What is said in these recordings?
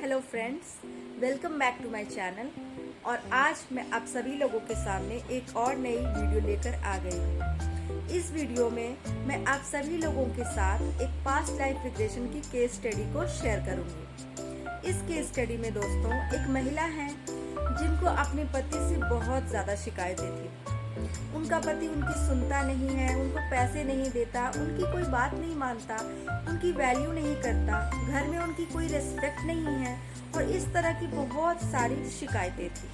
Hello friends, welcome back to my channel. और आज मैं आप सभी लोगों के सामने एक और नई वीडियो लेकर आ गई हूँ। इस वीडियो में मैं आप सभी लोगों के साथ एक पास्ट लाइफ रिग्रेशन की केस स्टडी को शेयर करूँगी। इस केस स्टडी में दोस्तों एक महिला है जिनको अपने पति से बहुत ज़्यादा शिकायतें थी। उनका पति उनकी सुनता नहीं है, उनको पैसे नहीं देता, उनकी कोई बात नहीं मानता, उनकी वैल्यू नहीं करता, घर में उनकी कोई रिस्पेक्ट नहीं है और इस तरह की बहुत सारी शिकायतें थी।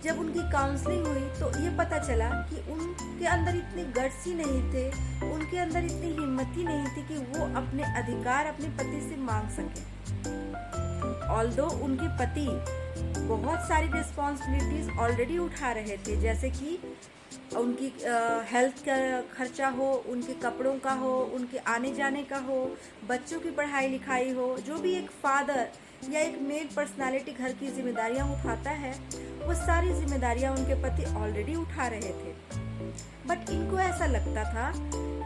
जब उनकी काउंसलिंग हुई तो ये पता चला कि उनके अंदर इतने गट्स ही नहीं थे, उनके अंदर इतनी हिम्मत ही नहीं थी कि वो अपने अधिकार अपने पति से मांग सके। ऑल्दो उनके पति बहुत सारी रिस्पॉन्सिबिलिटीज ऑलरेडी उठा रहे थे, जैसे कि उनकी हेल्थ का खर्चा हो, उनके कपड़ों का हो, उनके आने जाने का हो, बच्चों की पढ़ाई लिखाई हो, जो भी एक फादर या एक मेल पर्सनालिटी घर की जिम्मेदारियां उठाता है, वो सारी जिम्मेदारियां उनके पति ऑलरेडी उठा रहे थे। बट इनको ऐसा लगता था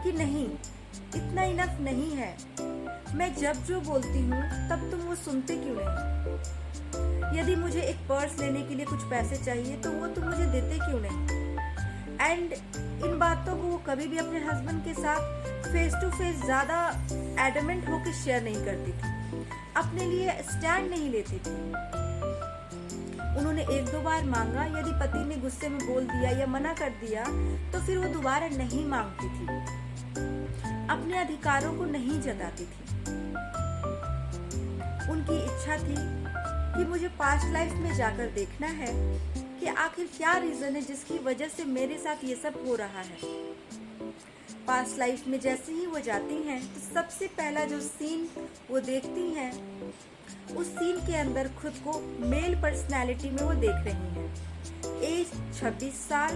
कि नहीं, इतना इनफ नहीं है, मैं जब जो बोलती हूँ तब तुम वो सुनते क्यों नहीं? यदि मुझे एक पर्स लेने के लिए कुछ पैसे चाहिए तो वो तुम मुझे देते क्यों नहीं? एंड इन बातों को वो कभी भी अपने हस्बैंड के साथ फेस टू फेस ज़्यादा एडमेंट होकर शेयर नहीं करती थी, अपने लिए स्टैंड नहीं लेती थी। उन्होंने एक दो बार मांगा, यदि पति ने गुस्से में बोल दिया या मना कर दिया तो फिर वो दोबारा नहीं मांगती थी, अपने अधिकारों को नहीं जताती थी। उनकी इच्छा थी कि मुझे पास्ट लाइफ में जाकर देखना है कि आखिर क्या रीजन है जिसकी वजह से मेरे साथ ये सब हो रहा है। पास्ट लाइफ में जैसे ही वो जाती हैं तो सबसे पहला जो सीन वो देखती हैं, उस सीन के अंदर खुद को मेल पर्सनैलिटी में वो देख रही हैं। एज 26 साल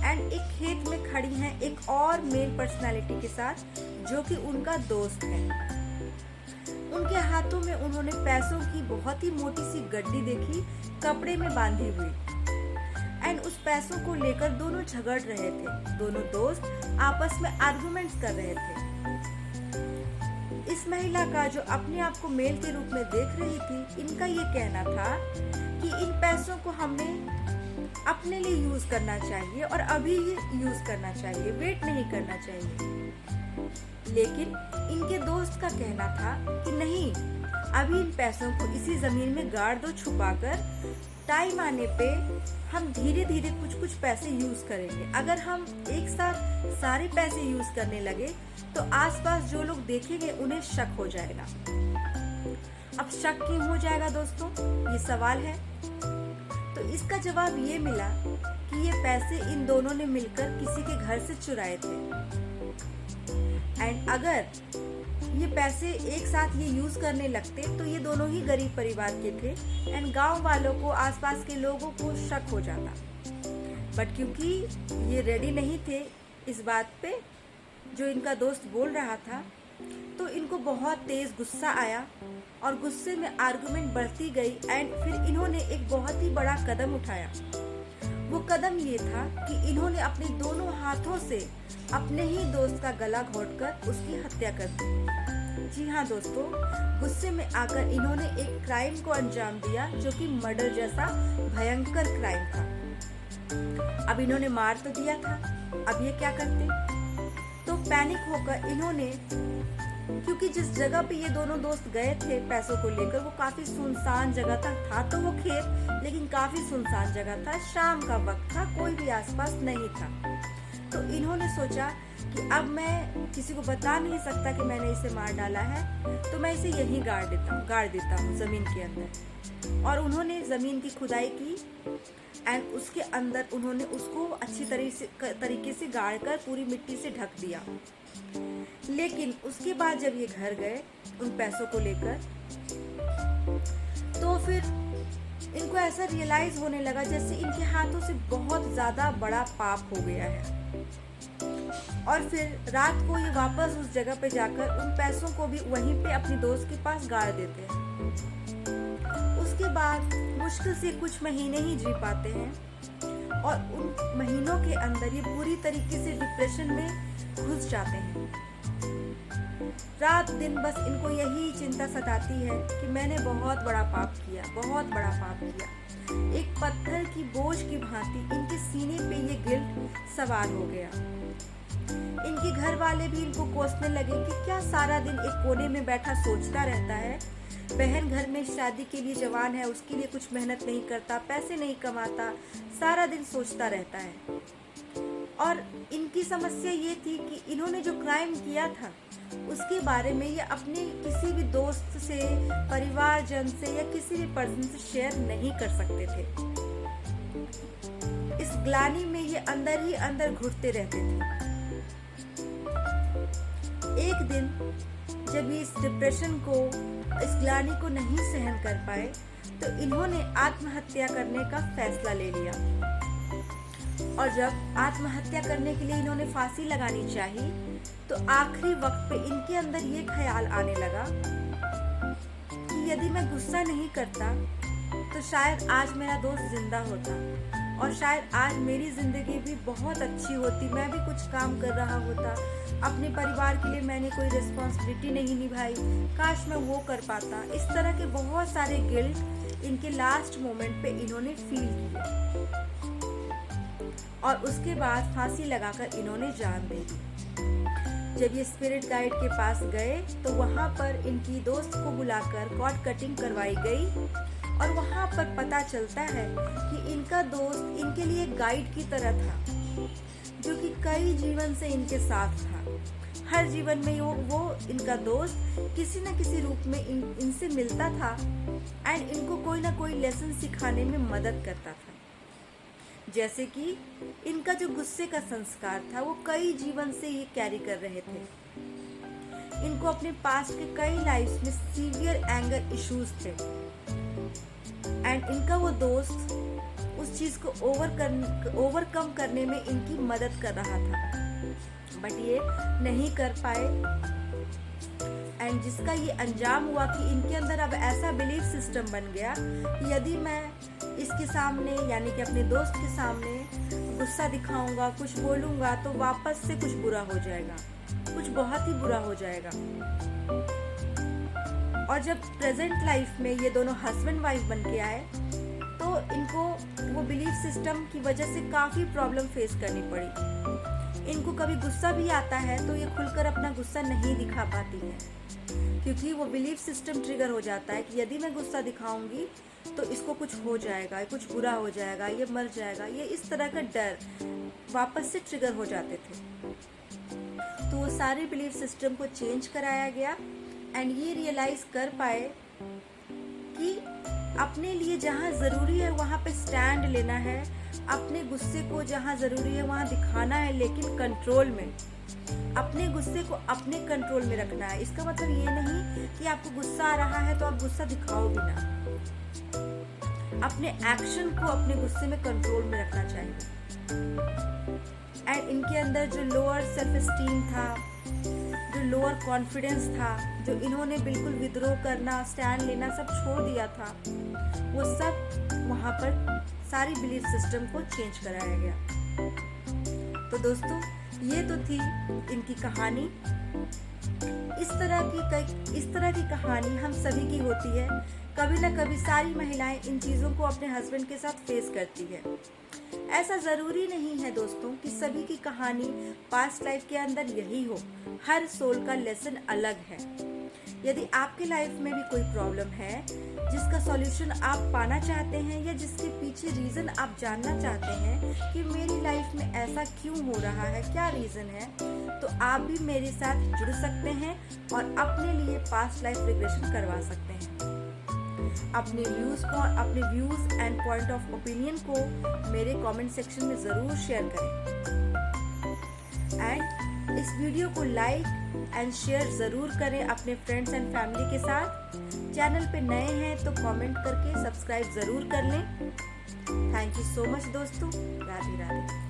एंड एक खेत में खड़ी हैं एक और मेल पर्सनैलिटी के साथ, जो कि उनका दोस्त है। उनके हाथों में उन्होंने पैसों की बहुत ही मोटी सी गड्डी देखी, कपड़े में बांधी हुई, एंड उस पैसों को लेकर दोनों झगड़ रहे थे। दोनों दोस्त आपस में आर्गुमेंट्स कर रहे थे। इस महिला का जो अपने आप को मेल के रूप में देख रही थी, इनका ये कहना था कि इन पैसों को हमें अपने लिए यूज करना चाहिए और अभी ही यूज करना चाहिए, वेट नहीं करना चाहिए। लेकिन इनके दोस्त का कहना था कि नहीं, अभी इन पैसों को इसी जमीन में गाड़ दो छुपाकर, टाइम आने पे हम धीरे धीरे कुछ कुछ पैसे यूज करेंगे। अगर हम एक साथ सारे पैसे यूज करने लगे तो आसपास जो लोग देखेंगे उन्हें शक हो जाएगा। अब शक क्यों हो जाएगा दोस्तों, ये सवाल है। तो इसका जवाब ये मिला कि ये पैसे इन दोनों ने मिलकर किसी के घर से चुराए थे, एंड अगर ये पैसे एक साथ ये यूज करने लगते तो ये दोनों ही गरीब परिवार के थे एंड गांव वालों को, आसपास के लोगों को शक हो जाता। बट क्योंकि ये रेडी नहीं थे इस बात पे जो इनका दोस्त बोल रहा था, तो इनको बहुत तेज गुस्सा आया और गुस्से में आर्गुमेंट बढ़ती गई एंड फिर इन्होंने एक बहुत ही बड़ा कदम उठाया। वो कदम ये था कि इन्होंने अपने दोनों हाथों से अपने ही दोस्त का गला घोंटकर उसकी हत्या कर दी। जी हाँ दोस्तों, गुस्से में आकर इन्होंने एक क्राइम को अंजाम दिया जो कि मर्डर जैसा भयंकर क्राइम था। अब इन्होंने मार तो दिया था, अब ये क्या करते? तो पैनिक होकर इन्होंने, क्योंकि जिस जगह पे ये दोनों दोस्त गए थे पैसों को लेकर, वो काफी सुनसान जगह था तो वो खेत, लेकिन काफी सुनसान जगह था, शाम का वक्त था, कोई भी आसपास नहीं था। तो इन्होंने सोचा कि अब मैं किसी को बता नहीं सकता कि मैंने इसे मार डाला है, तो मैं इसे यहीं गाड़ देता हूँ जमीन के अंदर। और उन्होंने जमीन की खुदाई की एंड उसके अंदर उन्होंने उसको अच्छी तरीके से गाड़ कर पूरी मिट्टी से ढक दिया। लेकिन उसके बाद जब ये घर गए उन पैसों को लेकर, तो फिर इनको ऐसा रियलाइज होने लगा जैसे इनके हाथों से बहुत ज्यादा बड़ा पाप हो गया है। और फिर रात को ये वापस उस जगह पे जाकर उन पैसों को भी वहीं पे अपने दोस्त के पास गाड़ देते हैं। उसके बाद मुश्किल से कुछ महीने ही जी पाते हैं और उन महीनों के अंदर ये पूरी तरीके से डिप्रेशन में घुस जाते हैं। रात दिन बस इनको यही चिंता सताती है कि मैंने बहुत बड़ा पाप किया, बहुत बड़ा पाप किया। एक पत्थर की बोझ की भांति इनके सीने पे ये गिल्ट सवार हो गया। इनके घर वाले भी इनको कोसने लगे कि क्या सारा दिन एक कोने में बैठा सोचता रहता है। बहन घर में शादी के लिए जवान है, उसके लिए कुछ मेहनत नहीं करता, पैसे नहीं कमाता, सारा दिन सोचता रहता है। और इनकी समस्या ये थी कि इन्होंने जो क्राइम किया था उसके बारे में ये अपने किसी भी दोस्त से, परिवारजन से या किसी भी पर्सन से शेयर नहीं कर सकते थे। इस ग्लानि में ये अंदर ही अंदर घुटते रहते थे। एक दिन जब ये इस डिप्रेशन को, इस ग्लानि को नहीं सहन कर पाए तो इन्होंने आत्महत्या करने का फैसला ले लिया। और जब आत्महत्या करने के लिए इन्होंने फांसी लगानी चाहिए तो आखिरी वक्त पे इनके अंदर ये ख्याल आने लगा कि यदि मैं गुस्सा नहीं करता तो शायद आज मेरा दोस्त जिंदा होता और शायद आज मेरी जिंदगी भी बहुत अच्छी होती, मैं भी कुछ काम कर रहा होता, अपने परिवार के लिए मैंने कोई रिस्पॉन्सिबिलिटी नहीं निभाई, काश मैं वो कर पाता। इस तरह के बहुत सारे गिल्ट इनके लास्ट मोमेंट पे इन्होंने फील किया और उसके बाद फांसी लगाकर इन्होंने जान दे दी। जब ये स्पिरिट गाइड के पास गए तो वहाँ पर इनकी दोस्त को बुलाकर कॉर्ड कटिंग करवाई गई और वहाँ पर पता चलता है कि इनका दोस्त इनके लिए गाइड की तरह था, जो कि कई जीवन से इनके साथ था। हर जीवन में वो इनका दोस्त किसी न किसी रूप में इनसे मिलता था एंड इनको कोई ना कोई लेसन सिखाने में मदद करता था। जैसे कि इनका जो गुस्से का संस्कार था वो कई जीवन से ये कैरी कर रहे थे। इनको अपने पास्ट के कई लाइफ्स में सीवियर एंगर इश्यूज थे एंड इनका वो दोस्त उस चीज को ओवरकम करने में इनकी मदद कर रहा था, बट ये नहीं कर पाए एंड जिसका ये अंजाम हुआ कि इनके अंदर अब ऐसा बिलीफ सिस्टम बन गया कि यदि मैं इसके सामने यानी कि अपने दोस्त के सामने गुस्सा दिखाऊंगा, कुछ बोलूंगा तो वापस से कुछ बुरा हो जाएगा, कुछ बहुत ही बुरा हो जाएगा। और जब प्रेजेंट लाइफ में ये दोनों हस्बैंड वाइफ बन के आए तो इनको वो बिलीफ सिस्टम की वजह से काफ़ी प्रॉब्लम फेस करनी पड़ी। इनको कभी गुस्सा भी आता है तो ये खुलकर अपना गुस्सा नहीं दिखा पाती है, क्योंकि वो बिलीफ सिस्टम ट्रिगर हो जाता है कि यदि मैं गुस्सा दिखाऊंगी तो इसको कुछ हो जाएगा, कुछ बुरा हो जाएगा, ये मर जाएगा, ये इस तरह का डर वापस से ट्रिगर हो जाते थे। तो वो सारे बिलीफ सिस्टम को चेंज कराया गया एंड ये रियलाइज कर पाए कि अपने लिए जहाँ ज़रूरी है वहाँ पे स्टैंड लेना है, अपने गुस्से को जहाँ ज़रूरी है वहाँ दिखाना है, लेकिन कंट्रोल में, अपने गुस्से को अपने कंट्रोल में रखना है। इसका मतलब ये नहीं कि आपको गुस्सा आ रहा है तो आप गुस्सा दिखाओ भी ना, अपने एक्शन को अपने गुस्से में कंट्रोल में रखना चाहिए। एंड इनके अंदर जो लोअर सेल्फ एस्टीम था, जो लोअर कॉन्फिडेंस था, जो इन्होंने बिल्कुल विद्रोह करना, स्टैंड लेना सब छोड़ दिया था, वो सब वहाँ पर सारी बिलीफ सिस्टम को चेंज कराया गया। तो दोस्तों ये तो थी इनकी कहानी। इस तरह की कहानी हम सभी की होती है। कभी ना कभी सारी महिलाएं इन चीज़ों को अपने हस्बैंड के साथ फेस करती है। ऐसा ज़रूरी नहीं है दोस्तों कि सभी की कहानी पास्ट लाइफ के अंदर यही हो। हर सोल का लेसन अलग है। यदि आपके लाइफ में भी कोई प्रॉब्लम है जिसका सॉल्यूशन आप पाना चाहते हैं या जिसके पीछे रीज़न आप जानना चाहते हैं कि मेरी लाइफ में ऐसा क्यों हो रहा है, क्या रीज़न है, तो आप भी मेरे साथ जुड़ सकते हैं और अपने लिए पास्ट लाइफ रिग्रेशन करवा सकते हैं। अपने views and point of opinion को मेरे कमेंट सेक्शन में ज़रूर शेयर करें एंड इस वीडियो को लाइक एंड शेयर ज़रूर करें अपने फ्रेंड्स एंड फैमिली के साथ। चैनल पे नए हैं तो कमेंट करके सब्सक्राइब ज़रूर कर लें। थैंक यू सो मच दोस्तों। राधे राधे।